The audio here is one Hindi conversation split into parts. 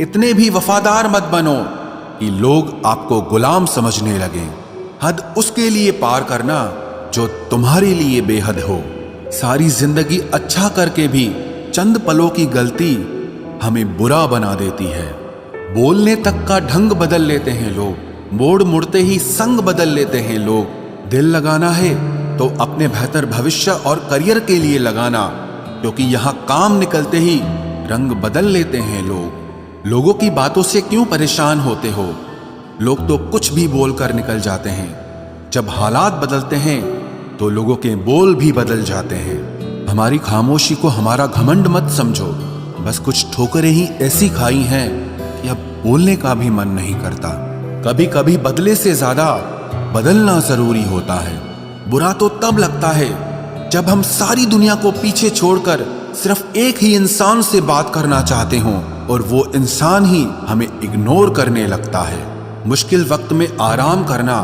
इतने भी वफादार मत बनो कि लोग आपको गुलाम समझने लगें। हद उसके लिए पार करना जो तुम्हारे लिए बेहद हो। सारी जिंदगी अच्छा करके भी चंद पलों की गलती हमें बुरा बना देती है। बोलने तक का ढंग बदल लेते हैं लोग, मोड़ मुड़ते ही संग बदल लेते हैं लोग। दिल लगाना है तो अपने बेहतर भविष्य और करियर के लिए लगाना, क्योंकि यहाँ काम निकलते ही रंग बदल लेते हैं लोग। लोगों की बातों से क्यों परेशान होते हो? लोग तो कुछ भी बोलकर निकल जाते हैं। जब हालात बदलते हैं तो लोगों के बोल भी बदल जाते हैं। हमारी खामोशी को हमारा घमंड मत समझो। बस कुछ ठोकरें ही ऐसी खाई हैं कि अब बोलने का भी मन नहीं करता। कभी कभी बदले से ज्यादा बदलना जरूरी होता है। बुरा तो तब लगता है जब हम सारी दुनिया को पीछे छोड़कर सिर्फ एक ही इंसान से बात करना चाहते हों और वो इंसान ही हमें इग्नोर करने लगता है। मुश्किल वक्त में आराम करना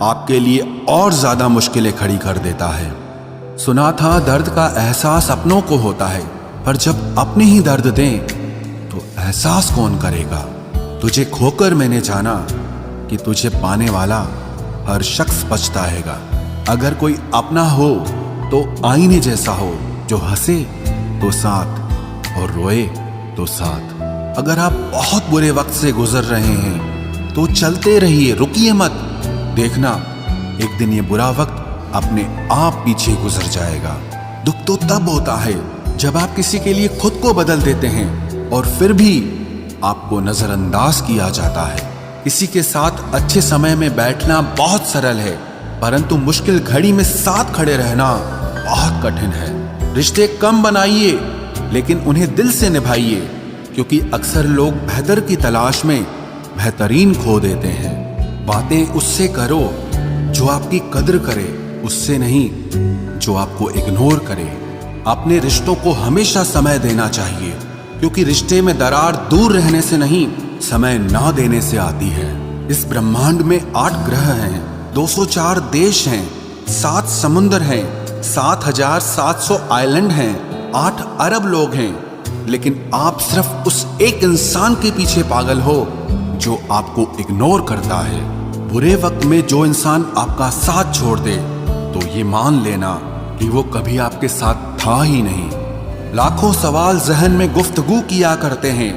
आपके लिए और ज्यादा मुश्किलें खड़ी कर देता है। सुना था दर्द का एहसास अपनों को होता है, पर जब अपने ही दर्द दें तो एहसास कौन करेगा? तुझे खोकर मैंने जाना कि तुझे पाने वाला हर शख्स पछताएगा। अगर कोई अपना हो तो आईने जैसा हो, जो हंसे तो साथ और रोए तो साथ। अगर आप बहुत बुरे वक्त से गुजर रहे हैं तो चलते रहिए, रुकिए मत। देखना एक दिन ये बुरा वक्त अपने आप पीछे गुजर जाएगा। दुख तो तब होता है जब आप किसी के लिए खुद को बदल देते हैं और फिर भी आपको नजरअंदाज किया जाता है। किसी के साथ अच्छे समय में बैठना बहुत सरल है, परंतु मुश्किल घड़ी में साथ खड़े रहना बहुत कठिन है। रिश्ते कम बनाइए लेकिन उन्हें दिल से निभाइए, क्योंकि अक्सर लोग बेहतर की तलाश में बेहतरीन खो देते हैं। बातें उससे करो जो आपकी कद्र करे, उससे नहीं जो आपको इग्नोर करे। अपने रिश्तों को हमेशा समय देना चाहिए, क्योंकि रिश्ते में दरार दूर रहने से नहीं, समय ना देने से आती है। इस ब्रह्मांड में 8 ग्रह हैं, 204 देश हैं, 7 समुद्र हैं, 7,700 आइलैंड हैं, 8 अरब लोग हैं, लेकिन आप सिर्फ उस एक इंसान के पीछे पागल हो जो आपको इग्नोर करता है। बुरे वक्त में जो इंसान आपका साथ छोड़ दे तो ये मान लेना कि वो कभी आपके साथ था ही नहीं। लाखों सवाल जहन में गुफ्तगू किया करते हैं,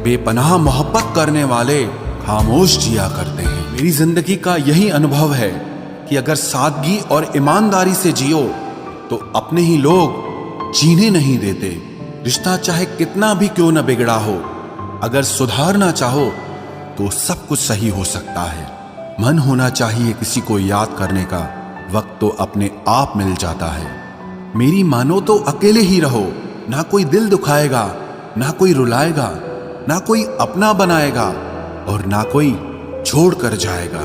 बेपनाह मोहब्बत करने वाले खामोश जिया करते हैं। मेरी जिंदगी का यही अनुभव है कि अगर सादगी और ईमानदारी से जियो तो अपने ही लोग जीने नहीं देते। रिश्ता चाहे कितना भी क्यों न बिगड़ा हो, अगर सुधारना चाहो तो सब कुछ सही हो सकता है। मन होना चाहिए किसी को याद करने का, वक्त तो अपने आप मिल जाता है। मेरी मानो तो अकेले ही रहो, ना कोई दिल दुखाएगा, ना कोई रुलाएगा, ना कोई अपना बनाएगा और ना कोई छोड़ कर जाएगा।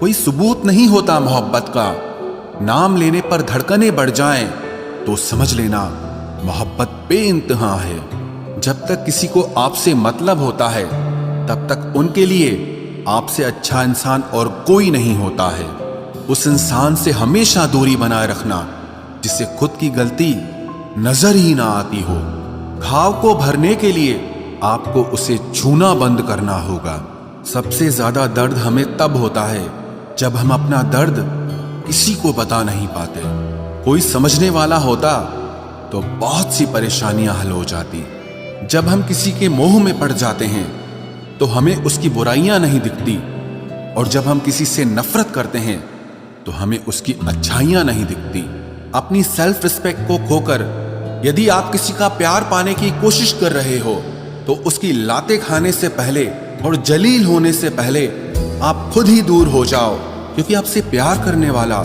कोई सबूत नहीं होता मोहब्बत का। नाम लेने पर धड़कनें बढ़ जाएं तो समझ लेना मोहब्बत बेइंतहा है। जब तक किसी को आपसे मतलब होता है तब तक उनके लिए आपसे अच्छा इंसान और कोई नहीं होता है। उस इंसान से हमेशा दूरी बनाए रखना जिससे खुद की गलती नजर ही ना आती हो। घाव को भरने के लिए आपको उसे छूना बंद करना होगा। सबसे ज्यादा दर्द हमें तब होता है जब हम अपना दर्द किसी को बता नहीं पाते। कोई समझने वाला होता तो बहुत सी परेशानियां हल हो जाती। जब हम किसी के मोह में पड़ जाते हैं तो हमें उसकी बुराइयां नहीं दिखती, और जब हम किसी से नफरत करते हैं तो हमें उसकी अच्छाइयां नहीं दिखती। अपनी सेल्फ रिस्पेक्ट को खोकर यदि आप किसी का प्यार पाने की कोशिश कर रहे हो तो उसकी लाते खाने से पहले और जलील होने से पहले आप खुद ही दूर हो जाओ, क्योंकि आपसे प्यार करने वाला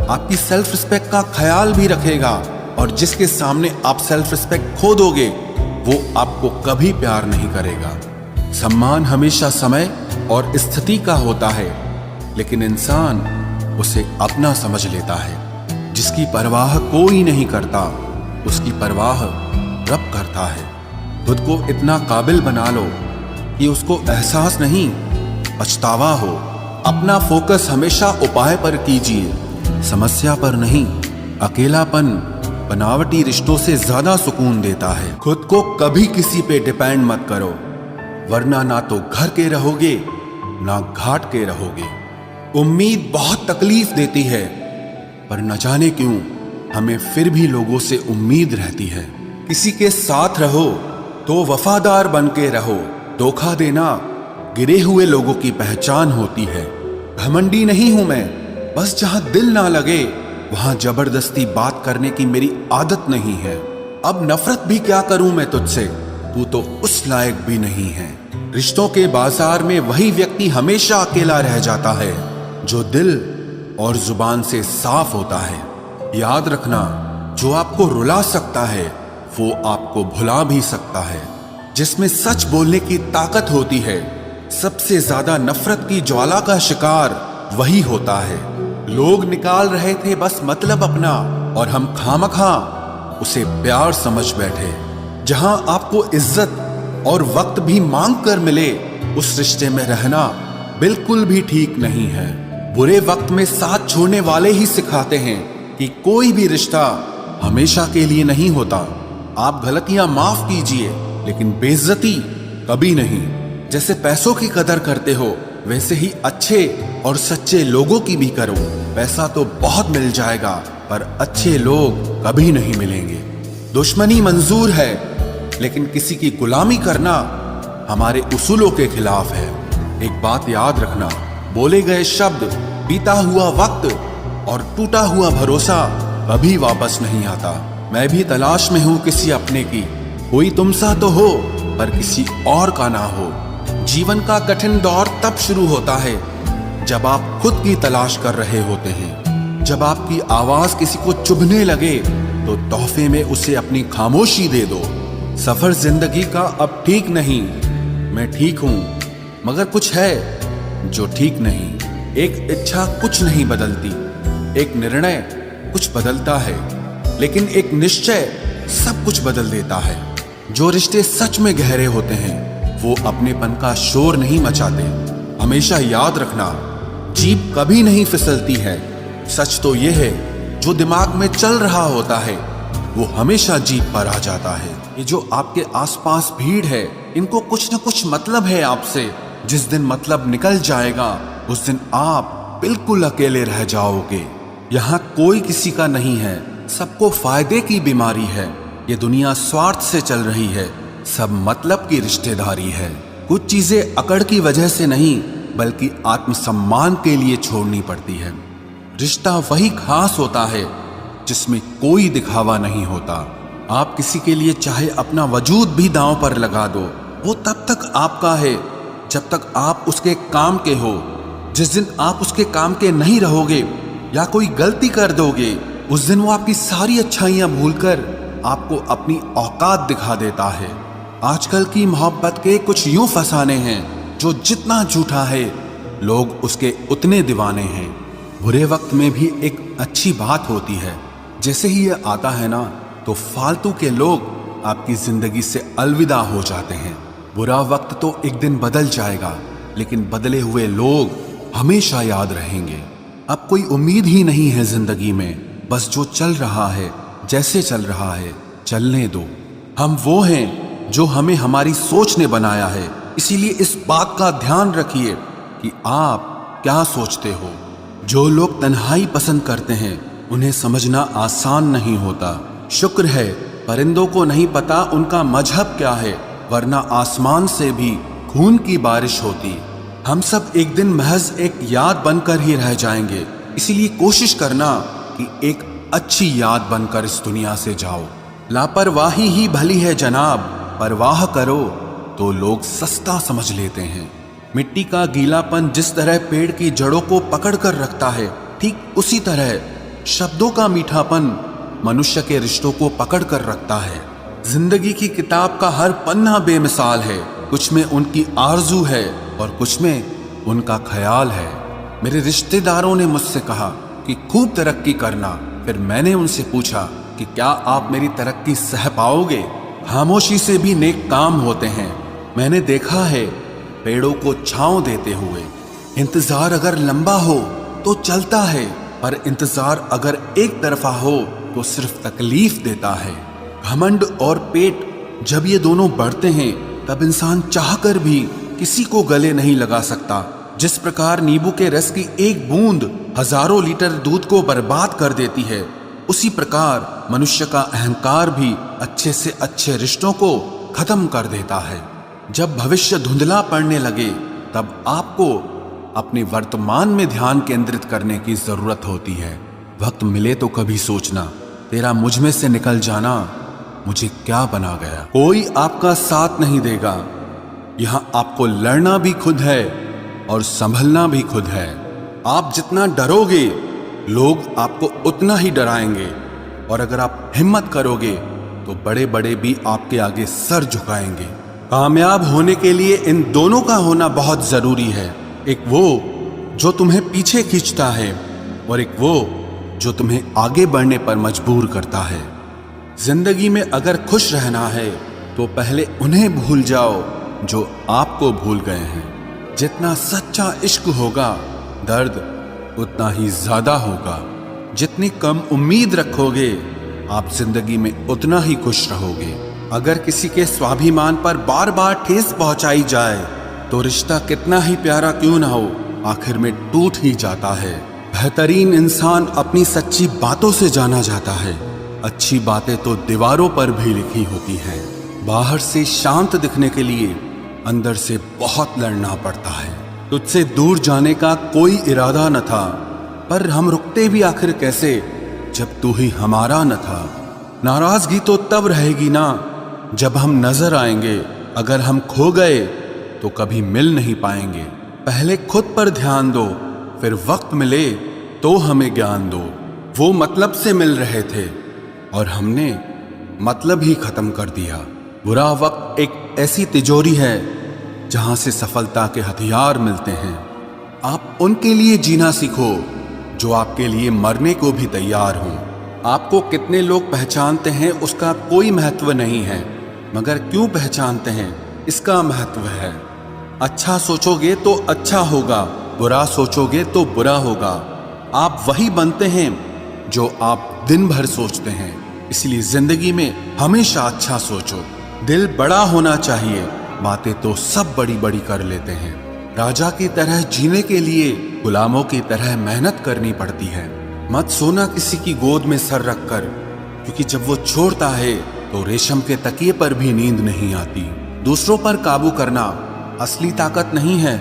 आपकी सेल्फ रिस्पेक्ट का ख्याल भी रखेगा, और जिसके सामने आप सेल्फ रिस्पेक्ट खो दोगे वो आपको कभी प्यार नहीं करेगा। सम्मान हमेशा समय और स्थिति का होता है, लेकिन इंसान उसे अपना समझ लेता है। जिसकी परवाह कोई नहीं करता उसकी परवाह रब करता है। खुद को इतना काबिल बना लो कि उसको एहसास नहीं पछतावा हो। अपना फोकस हमेशा उपाय पर कीजिए, समस्या पर नहीं। अकेलापन बनावटी रिश्तों से ज्यादा सुकून देता है। खुद को कभी किसी पे डिपेंड मत करो। वरना ना तो घर के रहोगे ना घाट के रहोगे। उम्मीद बहुत तकलीफ देती है, पर न जाने क्यों हमें फिर भी लोगों से उम्मीद रहती है। किसी के साथ रहो तो वफादार बन के रहो। धोखा देना गिरे हुए लोगों की पहचान होती है। घमंडी नहीं हूं मैं, बस जहां दिल ना लगे वहां जबरदस्ती बात करने की मेरी आदत नहीं है। अब नफरत भी क्या करूं मैं तुझसे, तू तो उस लायक भी नहीं है। रिश्तों के बाजार में वही व्यक्ति हमेशा अकेला रह जाता है जो दिल और जुबान से साफ होता है। याद रखना, जो आपको रुला सकता है वो आपको भुला भी सकता है। जिसमें सच बोलने की ताकत होती है, सबसे ज्यादा नफरत की ज्वाला का शिकार वही होता है। लोग निकाल रहे थे बस मतलब अपना, और हम खामखा उसे प्यार समझ बैठे। जहां आपको इज्जत और वक्त भी मांग कर मिले, उस रिश्ते में रहना बिल्कुल भी ठीक नहीं है। बुरे वक्त में साथ छोड़ने वाले ही सिखाते हैं कि कोई भी रिश्ता हमेशा के लिए नहीं होता। आप गलतियां माफ कीजिए, लेकिन बेइज्जती कभी नहीं। जैसे पैसों की कदर करते हो, वैसे ही अच्छे और सच्चे लोगों की भी करो। पैसा तो बहुत मिल जाएगा, पर अच्छे लोग कभी नहीं मिलेंगे। दुश्मनी मंजूर है, लेकिन किसी की गुलामी करना हमारे उसूलों के खिलाफ है। एक बात याद रखना, बोले गए शब्द, बीता हुआ वक्त और टूटा हुआ भरोसा कभी वापस नहीं आता। मैं भी तलाश में हूं किसी अपने की। कोई तुम सा तो हो, पर किसी और का ना हो। जीवन का कठिन दौर तब शुरू होता है जब आप खुद की तलाश कर रहे होते हैं। जब आपकी आवाज किसी को चुभने लगे तो तोहफे में उसे अपनी खामोशी दे दो। सफर जिंदगी का अब ठीक नहीं, मैं ठीक हूं, मगर कुछ है जो ठीक नहीं। एक इच्छा कुछ नहीं बदलती, एक निर्णय कुछ बदलता है, लेकिन एक निश्चय सब कुछ बदल देता है। जो रिश्ते सच में गहरे होते हैं वो अपनेपन का शोर नहीं मचाते। हमेशा याद रखना, जीप कभी नहीं फिसलती है। सच तो यह है, जो दिमाग में चल रहा होता है वो हमेशा जीप पर आ जाता है। ये जो आपके आसपास भीड़ है, इनको कुछ न कुछ मतलब है आपसे। जिस दिन मतलब निकल जाएगा, उस दिन आप बिल्कुल अकेले रह जाओगे। यहाँ कोई किसी का नहीं है, सबको फायदे की बीमारी है। ये दुनिया स्वार्थ से चल रही है, सब मतलब की रिश्तेदारी है। कुछ चीजें अकड़ की वजह से नहीं, बल्कि आत्मसम्मान के लिए छोड़नी पड़ती है। रिश्ता वही खास होता है जिसमें कोई दिखावा नहीं होता। आप किसी के लिए चाहे अपना वजूद भी दांव पर लगा दो, वो तब तक आपका है जब तक आप उसके काम के हो। जिस दिन आप उसके काम के नहीं रहोगे या कोई गलती कर दोगे, उस दिन वो आपकी सारी अच्छाइयां भूलकर आपको अपनी औकात दिखा देता है। आजकल की मोहब्बत के कुछ यूं फसाने हैं, जो जितना झूठा है लोग उसके उतने दीवाने हैं। बुरे वक्त में भी एक अच्छी बात होती है, जैसे ही ये आता है ना, तो फालतू के लोग आपकी जिंदगी से अलविदा हो जाते हैं। बुरा वक्त तो एक दिन बदल जाएगा, लेकिन बदले हुए लोग हमेशा याद रहेंगे। अब कोई उम्मीद ही नहीं है जिंदगी में, बस जो चल रहा है, जैसे चल रहा है, चलने दो। हम वो हैं जो हमें हमारी सोच ने बनाया है। इसीलिए इस बात का ध्यान रखिए कि आप क्या सोचते हो। जो लोग तन्हाई पसंद करते हैं, उन्हें समझना आसान नहीं होता। शुक्र है परिंदों को नहीं पता उनका मजहब क्या है, वरना आसमान से भी खून की बारिश होती। हम सब एक दिन महज एक याद बनकर ही रह जाएंगे। इसीलिए कोशिश करना कि एक अच्छी याद बनकर इस दुनिया से जाओ। लापरवाही ही भली है जनाब, परवाह करो तो लोग सस्ता समझ लेते हैं। मिट्टी का गीलापन जिस तरह पेड़ की जड़ों को पकड़ कर रखता है, ठीक उसी तरह शब्दों का मीठापन मनुष्य के रिश्तों को पकड़ कर रखता है। जिंदगी की किताब का हर पन्ना बेमिसाल है। कुछ में उनकी आरजू है और कुछ में उनका ख्याल है। मेरे रिश्तेदारों ने मुझसे कहा कि खूब तरक्की करना। फिर मैंने उनसे पूछा कि क्या आप मेरी तरक्की सह पाओगे? खामोशी से भी नेक काम होते हैं। मैंने देखा है पेड़ों को छांव देते हुए। इंतजार अगर लंबा हो तो चलता है, पर इंतजार अगर एक तरफा हो तो सिर्फ तकलीफ देता है। घमंड और पेट जब ये दोनों बढ़ते हैं, तब इंसान चाहकर भी किसी को गले नहीं लगा सकता। जिस प्रकार नींबू के रस की एक बूंद हजारों लीटर दूध को बर्बाद कर देती है, उसी प्रकार मनुष्य का अहंकार भी अच्छे से अच्छे रिश्तों को खत्म कर देता है। जब भविष्य धुंधला पड़ने लगे तब आपको अपने वर्तमान में ध्यान केंद्रित करने की जरूरत होती है। वक्त मिले तो कभी सोचना, तेरा मुझ में से निकल जाना मुझे क्या बना गया। कोई आपका साथ नहीं देगा। यहां आपको लड़ना भी खुद है और संभलना भी खुद है। आप जितना डरोगे लोग आपको उतना ही डराएंगे, और अगर आप हिम्मत करोगे तो बड़े बड़े भी आपके आगे सर झुकाएंगे। कामयाब होने के लिए इन दोनों का होना बहुत जरूरी है। एक वो जो तुम्हें पीछे खींचता है, और एक वो जो तुम्हें आगे बढ़ने पर मजबूर करता है। जिंदगी में अगर खुश रहना है तो पहले उन्हें भूल जाओ जो आपको भूल गए हैं। जितना सच्चा इश्क होगा दर्द उतना ही ज्यादा होगा। जितनी कम उम्मीद रखोगे आप जिंदगी में उतना ही खुश रहोगे। अगर किसी के स्वाभिमान पर बार बार ठेस पहुंचाई जाए तो रिश्ता कितना ही प्यारा क्यों ना हो, आखिर में टूट ही जाता है। बेहतरीन इंसान अपनी सच्ची बातों से जाना जाता है। अच्छी बातें तो दीवारों पर भी लिखी होती हैं। बाहर से शांत दिखने के लिए अंदर से बहुत लड़ना पड़ता है। तुझसे दूर जाने का कोई इरादा न था, पर हम रुकते भी आखिर कैसे जब तू ही हमारा न था। नाराजगी तो तब रहेगी ना जब हम नजर आएंगे। अगर हम खो गए तो कभी मिल नहीं पाएंगे। पहले खुद पर ध्यान दो, फिर वक्त मिले तो हमें ज्ञान दो। वो मतलब से मिल रहे थे और हमने मतलब ही खत्म कर दिया। बुरा वक्त एक ऐसी तिजोरी है जहां से सफलता के हथियार मिलते हैं। आप उनके लिए जीना सीखो जो आपके लिए मरने को भी तैयार हों। आपको कितने लोग पहचानते हैं उसका कोई महत्व नहीं है, मगर क्यों पहचानते हैं इसका महत्व है। अच्छा सोचोगे तो अच्छा होगा, बुरा सोचोगे तो बुरा होगा। आप वही बनते हैं जो आप दिन भर सोचते हैं। इसलिए जिंदगी में हमेशा अच्छा सोचो। दिल बड़ा होना चाहिए, बातें तो सब बड़ी बड़ी कर लेते हैं। राजा की तरह जीने के लिए गुलामों की तरह मेहनत करनी पड़ती है। मत सोना किसी की गोद में सर रखकर, क्योंकि जब वो छोड़ता है तो रेशम के तकिए पर भी नींद नहीं आती। दूसरों पर काबू करना असली ताकत नहीं है,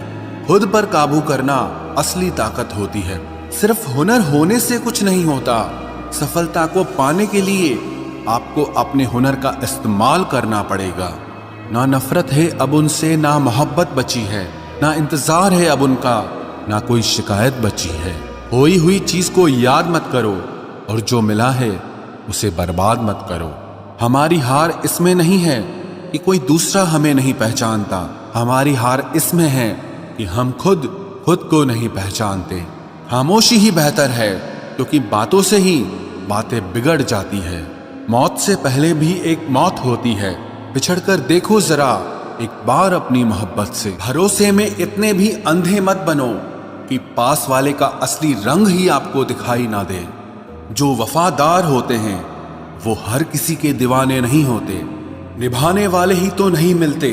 खुद पर काबू करना असली ताकत होती है। सिर्फ हुनर होने से कुछ नहीं होता। सफलता को पाने के लिए आपको अपने हुनर का इस्तेमाल करना पड़ेगा। ना नफरत है अब उनसे, ना मोहब्बत बची है, ना इंतजार है अब उनका, ना कोई शिकायत बची है। खोई हुई चीज को याद मत करो और जो मिला है उसे बर्बाद मत करो। हमारी हार इसमें नहीं है कि कोई दूसरा हमें नहीं पहचानता। हमारी हार इसमें है कि हम खुद को नहीं पहचानते। खामोशी ही बेहतर है, क्योंकि बातों से ही बातें बिगड़ जाती है। मौत से पहले भी एक मौत होती है। बिछड़कर देखो जरा एक बार अपनी मोहब्बत से। भरोसे में इतने भी अंधे मत बनो कि पास वाले का असली रंग ही आपको दिखाई ना दे। जो वफादार होते हैं वो हर किसी के दीवाने नहीं होते। निभाने वाले ही तो नहीं मिलते,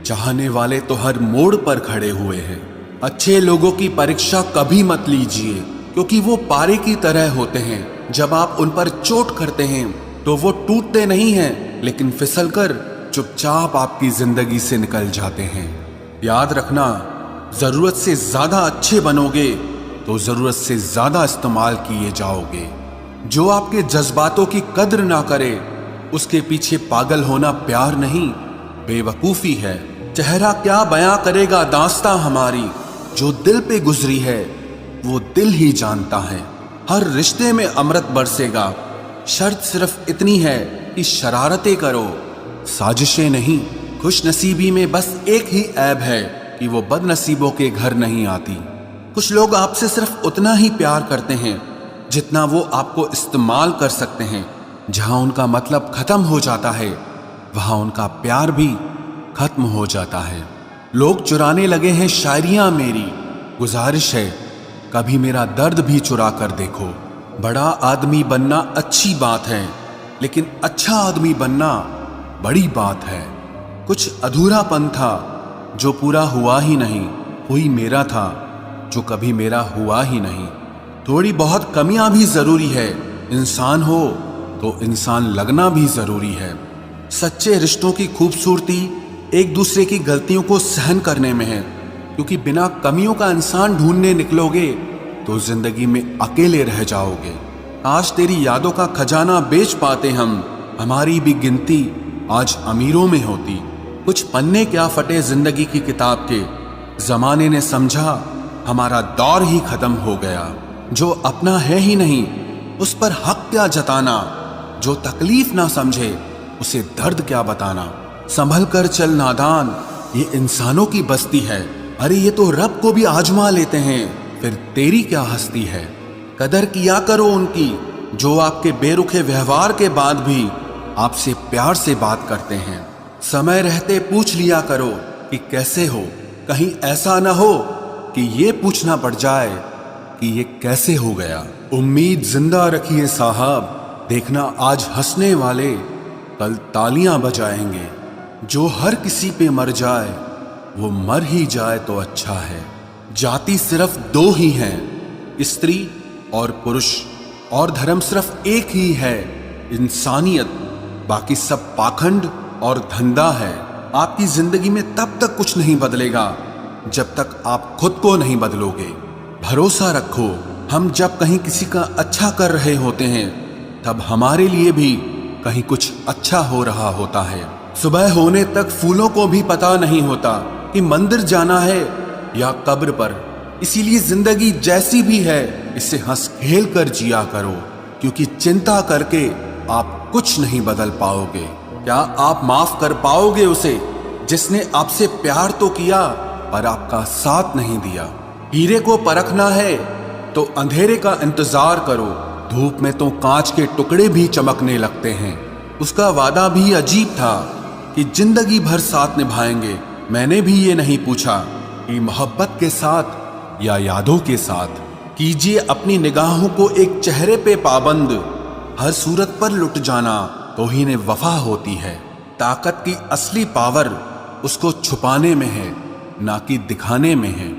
चाहने वाले तो हर मोड़ पर खड़े हुए हैं। अच्छे लोगों की परीक्षा कभी मत लीजिए, क्योंकि वो पारे की तरह होते हैं। जब आप उन पर चोट करते हैं तो वो टूटते नहीं हैं, लेकिन फिसलकर चुपचाप आपकी जिंदगी से निकल जाते हैं। याद रखना, जरूरत से ज्यादा अच्छे बनोगे तो जरूरत से ज्यादा इस्तेमाल किए जाओगे। जो आपके जज्बातों की कद्र ना करे उसके पीछे पागल होना प्यार नहीं, बेवकूफी है। चेहरा क्या बयां करेगा दास्तां हमारी, जो दिल पे गुजरी है वो दिल ही जानता है। हर रिश्ते में अमृत बरसेगा, शर्त सिर्फ इतनी है कि शरारतें करो, साजिशें नहीं। खुश नसीबी में बस एक ही ऐब है कि वो बदनसीबों के घर नहीं आती। कुछ लोग आपसे सिर्फ उतना ही प्यार करते हैं जितना वो आपको इस्तेमाल कर सकते हैं। जहां उनका मतलब खत्म हो जाता है वहां उनका प्यार भी खत्म हो जाता है। लोग चुराने लगे हैं शायरियां मेरी, गुजारिश है कभी मेरा दर्द भी चुरा कर देखो। बड़ा आदमी बनना अच्छी बात है, लेकिन अच्छा आदमी बनना बड़ी बात है। कुछ अधूरापन था जो पूरा हुआ ही नहीं, कोई मेरा था जो कभी मेरा हुआ ही नहीं। थोड़ी बहुत कमियां भी जरूरी है, इंसान हो तो इंसान लगना भी जरूरी है। सच्चे रिश्तों की खूबसूरती एक दूसरे की गलतियों को सहन करने में है, क्योंकि बिना कमियों का इंसान ढूंढने निकलोगे तो जिंदगी में अकेले रह जाओगे। आज तेरी यादों का खजाना बेच पाते हम, हमारी भी गिनती आज अमीरों में होती। कुछ पन्ने क्या फटे जिंदगी की किताब के, जमाने ने समझा हमारा दौर ही खत्म हो गया। जो अपना है ही नहीं उस पर हक क्या जताना, जो तकलीफ ना समझे उसे दर्द क्या बताना। संभल कर चल नादान, ये इंसानों की बस्ती है। अरे ये तो रब को भी आजमा लेते हैं, फिर तेरी क्या हस्ती है। कदर किया करो उनकी जो आपके बेरुखे व्यवहार के बाद भी आपसे प्यार से बात करते हैं। समय रहते पूछ लिया करो कि कैसे हो, कहीं ऐसा ना हो कि ये पूछना पड़ जाए कि ये कैसे हो गया। उम्मीद जिंदा रखिए साहब, देखना आज हंसने वाले कल तालियां बजाएंगे। जो हर किसी पे मर जाए वो मर ही जाए तो अच्छा है। जाति सिर्फ दो ही हैं, स्त्री और पुरुष, और धर्म सिर्फ एक ही है, इंसानियत। बाकी सब पाखंड और धंधा है। आपकी जिंदगी में तब तक कुछ नहीं बदलेगा जब तक आप खुद को नहीं बदलोगे। भरोसा रखो, हम जब कहीं किसी का अच्छा कर रहे होते हैं तब हमारे लिए भी कहीं कुछ अच्छा हो रहा होता है। सुबह होने तक फूलों को भी पता नहीं होता कि मंदिर जाना है या कब्र पर। इसीलिए जिंदगी जैसी भी है इसे हंस खेल कर जिया करो, क्योंकि चिंता करके आप कुछ नहीं बदल पाओगे। क्या आप माफ कर पाओगे उसे जिसने आपसे प्यार तो किया पर आपका साथ नहीं दिया। हीरे को परखना है तो अंधेरे का इंतजार करो, धूप में तो कांच के टुकड़े भी चमकने लगते हैं। उसका वादा भी अजीब था कि जिंदगी भर साथ निभाएंगे। मैंने भी ये नहीं पूछा कि मोहब्बत के साथ या यादों के साथ। कीजिए अपनी निगाहों को एक चेहरे पे पाबंद, हर सूरत पर लुट जाना तौहीन वफा होती है। ताकत की असली पावर उसको छुपाने में है, ना कि दिखाने में है।